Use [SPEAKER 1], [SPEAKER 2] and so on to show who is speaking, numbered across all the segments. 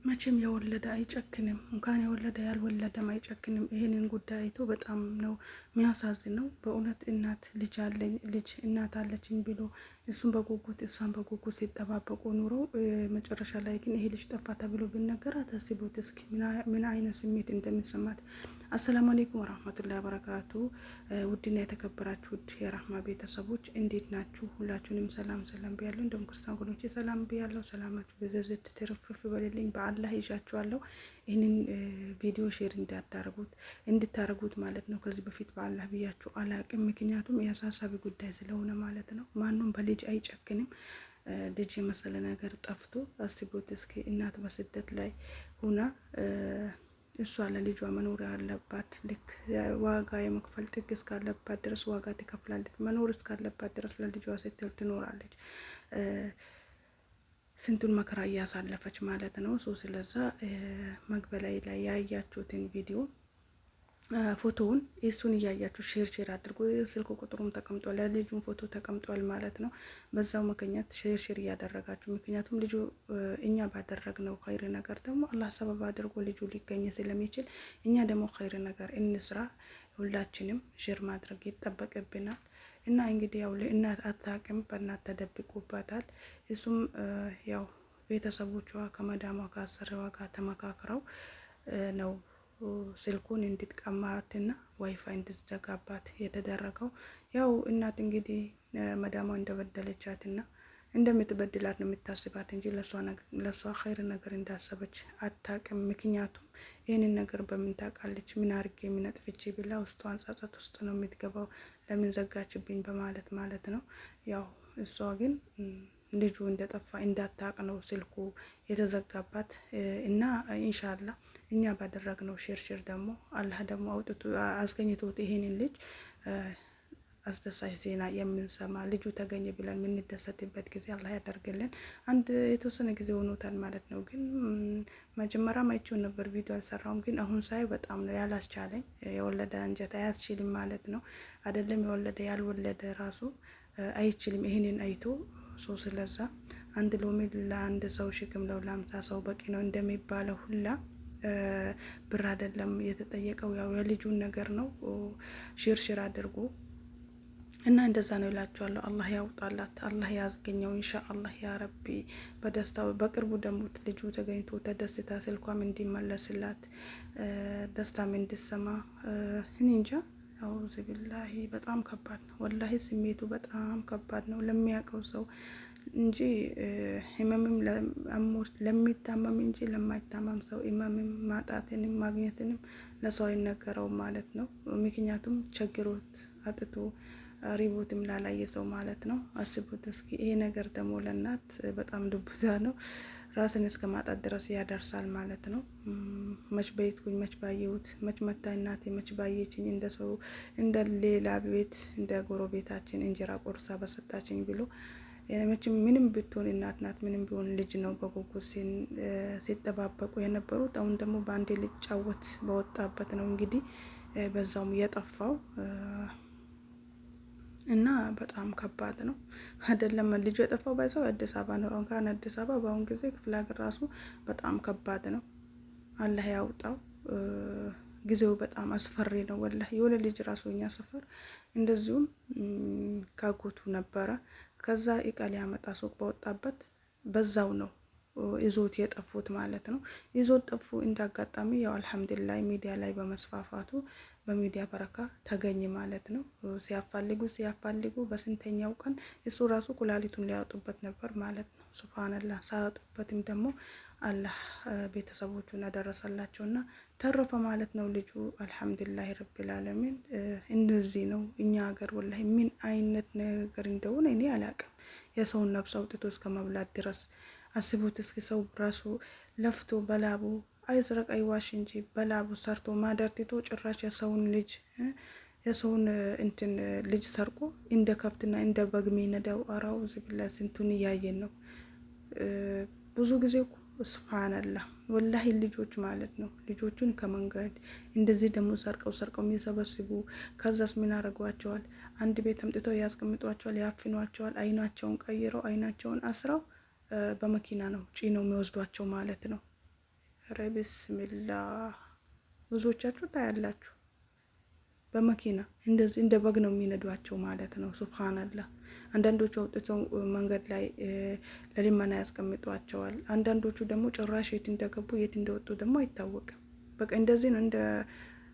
[SPEAKER 1] መቼም የወለደ አይጨክንም። እንኳን የወለደ ያልወለደም አይጨክንም። ይህንን ጉዳይ አይቶ በጣም ነው የሚያሳዝነው። በእውነት እናት ልጅ አለኝ ልጅ እናት አለችኝ ብሎ እሱን በጉጉት እሷን በጉጉት ሲጠባበቁ ኑሮ መጨረሻ ላይ ግን ይሄ ልጅ ጠፋ ተብሎ ቢነገራት አስቡት እስኪ ምን አይነት ስሜት እንደሚሰማት። አሰላሙ አሌይኩም ወራህመቱላሂ ወበረካቱ። ውድና የተከበራችሁ ውድ የራህማ ቤተሰቦች እንዴት ናችሁ? ሁላችሁንም ሰላም ሰላም ብያለሁ። እንደውም ክርስቲያን ወገኖቼ ሰላም ብያለሁ። ሰላማችሁ በዘዘት ትርፍርፍ በሌለኝ በአላህ ይዣችኋለሁ። ይህንን ቪዲዮ ሼር እንድታረጉት ማለት ነው። ከዚህ በፊት በአላህ ብያችሁ አላቅም። ምክንያቱም የአሳሳቢ ጉዳይ ስለሆነ ማለት ነው። ማንም በልጅ አይጨክንም። ልጅ የመሰለ ነገር ጠፍቶ አስቦት እስኪ እናት በስደት ላይ ሁና እሷ ለልጇ መኖር ያለባት ልክ ዋጋ የመክፈል ጥግ እስካለባት ድረስ ዋጋ ትከፍላለች። መኖር እስካለባት ድረስ ለልጇ ስትል ትኖራለች። ስንቱን መከራ እያሳለፈች ማለት ነው። ስለዛ መግቢያ ላይ ያያችሁትን ቪዲዮ ፎቶውን እሱን እያያችሁ ሼር አድርጎ ስልክ ቁጥሩም ተቀምጧል፣ ለልጁም ፎቶ ተቀምጧል ማለት ነው። በዛው ምክንያት ሼር እያደረጋችሁ ምክንያቱም ልጁ እኛ ባደረግነው ኸይር ነገር ደግሞ አላህ ሰበብ አድርጎ ልጁ ሊገኝ ስለሚችል እኛ ደግሞ ኸይር ነገር እንስራ። ሁላችንም ሼር ማድረግ ይጠበቅብናል። እና እንግዲህ ያው ለእናት አታውቅም፣ በእናት ተደብቆባታል። እሱም ያው ቤተሰቦቿ ከመዳሟ ከአሰሪዋ ጋር ተመካክረው ነው ስልኩን እንድትቀማትና ዋይፋይ እንድትዘጋባት የተደረገው። ያው እናት እንግዲህ መዳሟ እንደበደለቻትና እንደምትበድላት ነው የምታስባት እንጂ ለሷ ኸይር ነገር እንዳሰበች አታውቅም። ምክንያቱም ይህንን ነገር በምን ታውቃለች? ምን አርጌ ምን አጥፍቼ ብላ ውስጧን ጸጸት ውስጥ ነው የምትገባው። ለምን ዘጋችብኝ በማለት ማለት ነው። ያው እሷ ግን ልጁ እንደጠፋ እንዳታቅ ነው ስልኩ የተዘጋባት። እና ኢንሻአላህ እኛ ባደረግነው ሼር ደግሞ አላህ ደግሞ አውጥቶ አስገኝቶት ይሄንን ልጅ አስደሳች ዜና የምንሰማ ልጁ ተገኘ ብለን የምንደሰትበት ጊዜ አላህ ያደርግልን። አንድ የተወሰነ ጊዜ ሆኖታል ማለት ነው። ግን መጀመሪያ አይቼው ነበር፣ ቪዲዮ አልሰራውም። ግን አሁን ሳይ በጣም ነው ያላስቻለኝ። የወለደ አንጀት አያስችልም ማለት ነው። አይደለም የወለደ ያልወለደ ራሱ አይችልም ይሄንን አይቶ ስለዛ አንድ ሎሚ ለአንድ ሰው ሽክም ነው ለአምሳ ሰው በቂ ነው እንደሚባለው ሁላ ብር አይደለም የተጠየቀው፣ ያው የልጁን ነገር ነው ሼር አድርጎ እና እንደዛ ነው እላችኋለሁ። አላህ ያውጣላት፣ አላህ ያዝገኘው ኢንሻአላህ ያ ረቢ። በደስታው በቅርቡ ደግሞ ልጁ ተገኝቶ ተደስታ ስልኳም እንዲመለስላት ደስታም እንድሰማ እኔ እንጃ። አውዙ ቢላሂ በጣም ከባድ ነው ወላሂ፣ ስሜቱ በጣም ከባድ ነው ለሚያውቀው ሰው እንጂ ህመምም ለአሞት ለሚታመም እንጂ ለማይታመም ሰው ህመምም ማጣትንም ማግኘትንም ለሰው አይነገረው ማለት ነው። ምክንያቱም ቸግሮት አጥቶ ሪቦትም ላላየ ሰው ማለት ነው። አስቡት እስኪ ይሄ ነገር ደግሞ ለእናት በጣም ዱብዛ ነው። ራስን እስከ ማጣት ድረስ ያደርሳል ማለት ነው። መች በይትኩኝ መች ባየሁት መች መታ እናቴ መች ባየችኝ እንደ ሰው እንደ ሌላ ቤት እንደ ጎረቤታችን እንጀራ ቆርሳ በሰጣችኝ ብሎ መቼም ምንም ብትሆን እናት ናት፣ ምንም ቢሆን ልጅ ነው በጉጉት ሲጠባበቁ የነበሩት። አሁን ደግሞ በአንዴ ሊጫወት በወጣበት ነው እንግዲህ በዛውም የጠፋው እና በጣም ከባድ ነው። አይደለም ልጁ የጠፋው ባይሰው አዲስ አበባ ነው። እንኳን አዲስ አበባ በአሁን ጊዜ ክፍለ ሀገር ራሱ በጣም ከባድ ነው። አላህ ያውጣው። ጊዜው በጣም አስፈሪ ነው ወላሂ። የሆነ ልጅ ራሱ እኛ ሰፈር እንደዚሁም ካጎቱ ነበረ። ከዛ እቃ ሊያመጣ ሱቅ በወጣበት በዛው ነው ይዞት የጠፉት ማለት ነው። ይዞት ጠፉ። እንዳጋጣሚ ያው አልሐምዱሊላህ ሚዲያ ላይ በመስፋፋቱ በሚዲያ በረካ ተገኘ ማለት ነው። ሲያፋልጉ በስንተኛው ቀን እሱ ራሱ ኩላሊቱን ሊያወጡበት ነበር ማለት ነው። ሱብሃንአላህ። ሳያወጡበትም ደግሞ አላህ ቤተሰቦቹን አደረሰላቸውና ተረፈ ማለት ነው ልጁ። አልሐምዱሊላህ ረቢል ዓለሚን። እንደዚህ ነው እኛ ሀገር ወላሂ ምን አይነት ነገር እንደሆነ እኔ አላውቅም። የሰውን ነፍስ አውጥቶ እስከ መብላት ድረስ አስቡት እስኪ። ሰው ራሱ ለፍቶ በላቡ አይዝረቅ አይዋሽ እንጂ በላቡ ሰርቶ ማደር ትቶ ጭራሽ የሰውን እንትን ልጅ ሰርቆ እንደ ከብትና እንደ በግ የሚነዳው አራው ዝብላ ስንቱን እያየን ነው። ብዙ ጊዜ እኮ ሱብሃንአላህ ወላሂ ልጆች ማለት ነው ልጆቹን ከመንገድ እንደዚህ ደግሞ ሰርቀው የሚሰበስቡ ከዛስ ምን አረጓቸዋል? አንድ ቤት አምጥተው ያስቀምጧቸዋል፣ ያፍኗቸዋል። አይናቸውን ቀይረው አይናቸውን አስረው በመኪና ነው ጭነው የሚወስዷቸው ማለት ነው። ኧረ ቢስሚላህ ብዙዎቻችሁ ታያላችሁ። በመኪና እንደዚህ እንደ በግ ነው የሚነዷቸው ማለት ነው። ሱብሃንአላህ። አንዳንዶቹ አውጥተው መንገድ ላይ ለልመና ያስቀምጧቸዋል። አንዳንዶቹ ደግሞ ጭራሽ የት እንደገቡ የት እንደወጡ ደግሞ አይታወቅም። በቃ እንደዚህ ነው፣ እንደ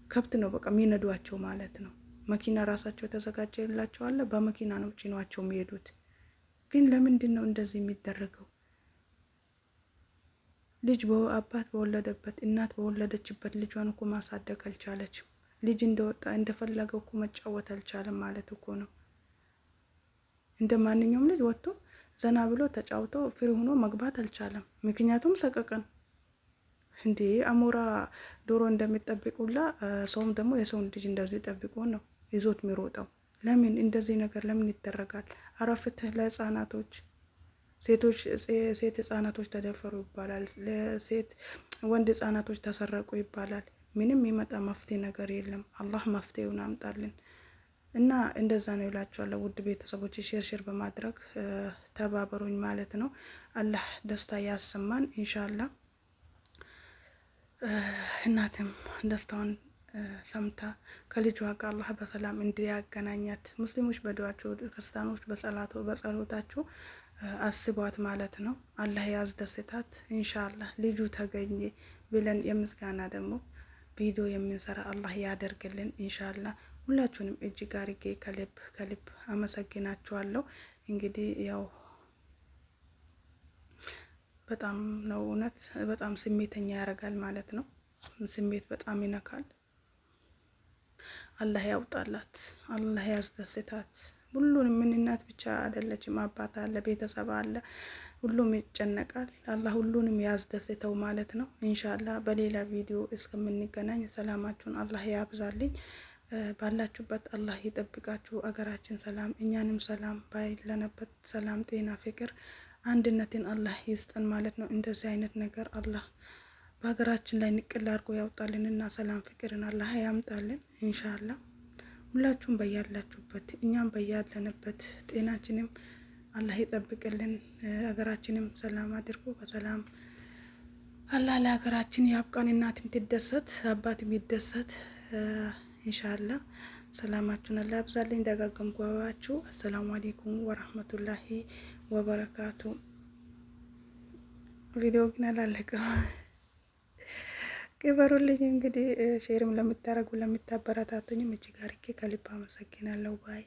[SPEAKER 1] ከብት ነው በቃ የሚነዷቸው ማለት ነው። መኪና ራሳቸው የተዘጋጀላቸው አለ። በመኪና ነው ጭኗቸው የሚሄዱት። ግን ለምንድን ነው እንደዚህ የሚደረገው? ልጅ አባት በወለደበት እናት በወለደችበት ልጇን እኮ ማሳደግ አልቻለችም። ልጅ እንደወጣ እንደፈለገው እኮ መጫወት አልቻለም ማለት እኮ ነው። እንደ ማንኛውም ልጅ ወጥቶ ዘና ብሎ ተጫውቶ ፍሪ ሆኖ መግባት አልቻለም። ምክንያቱም ሰቀቀን እንዴ አሞራ ዶሮ እንደሚጠብቁላ ሰውም ደግሞ የሰውን ልጅ እንደዚህ ጠብቆ ነው ይዞት የሚሮጠው። ለምን እንደዚህ ነገር ለምን ይደረጋል? አረፍትህ ለህፃናቶች ሴት ህፃናቶች ተደፈሩ ይባላል። ለሴት ወንድ ህፃናቶች ተሰረቁ ይባላል። ምንም የመጣ መፍትሄ ነገር የለም። አላህ መፍትሄውን አምጣልን እና እንደዛ ነው ይላችኋለሁ። ውድ ቤተሰቦች ሼር በማድረግ ተባበሩኝ ማለት ነው። አላህ ደስታ ያሰማን ኢንሻአላህ። እናትም ደስታውን ሰምታ ከልጇ ጋር አላህ በሰላም እንዲያገናኛት ሙስሊሞች በዱዓቸው ክርስቲያኖች በጸሎታቸው አስቧት ማለት ነው። አላህ ያስደስታት ኢንሻአላህ። ልጁ ተገኘ ብለን የምስጋና ደግሞ ቪዲዮ የምንሰራ አላህ ያደርግልን ኢንሻአላህ። ሁላችሁንም እጅግ አድርጌ ከልብ አመሰግናችኋለሁ። እንግዲህ ያው በጣም ነው እውነት በጣም ስሜተኛ ያደርጋል ማለት ነው። ስሜት በጣም ይነካል። አላህ ያውጣላት፣ አላህ ያስደስታት። ሁሉንም ምን እናት ብቻ አይደለችም፣ አባት አለ፣ ቤተሰብ አለ፣ ሁሉም ይጨነቃል። አላህ ሁሉንም ያስደስተው ማለት ነው። ኢንሻአላህ በሌላ ቪዲዮ እስከምንገናኝ ሰላማችሁን አላህ ያብዛልኝ። ባላችሁበት አላህ ይጠብቃችሁ። አገራችን ሰላም፣ እኛንም ሰላም ባይለነበት ሰላም፣ ጤና፣ ፍቅር፣ አንድነትን አላህ ይስጠን ማለት ነው። እንደዚህ አይነት ነገር አላህ በሀገራችን ላይ ንቅል አድርጎ ያውጣልንና ሰላም ፍቅርን አላህ ያምጣልን ኢንሻአላህ። ሁላችሁም በያላችሁበት እኛም በያለንበት ጤናችንም አላህ ይጠብቅልን። ሀገራችንም ሰላም አድርጎ በሰላም አላህ ለሀገራችን ያብቃን። እናትም ትደሰት አባትም ይደሰት ኢንሻአላህ። ሰላማችሁን አላህ ያብዛልኝ። ደጋገምኳችሁ። አሰላሙ አለይኩም ወራህመቱላሂ ወበረካቱ። ቪዲዮ ግን አላለቀም። ክበሩልኝ። እንግዲህ ሼርም ለምታረጉ ለምታበረታቱኝም እጅግ አርጌ ከልብ አመሰግናለሁ ባይ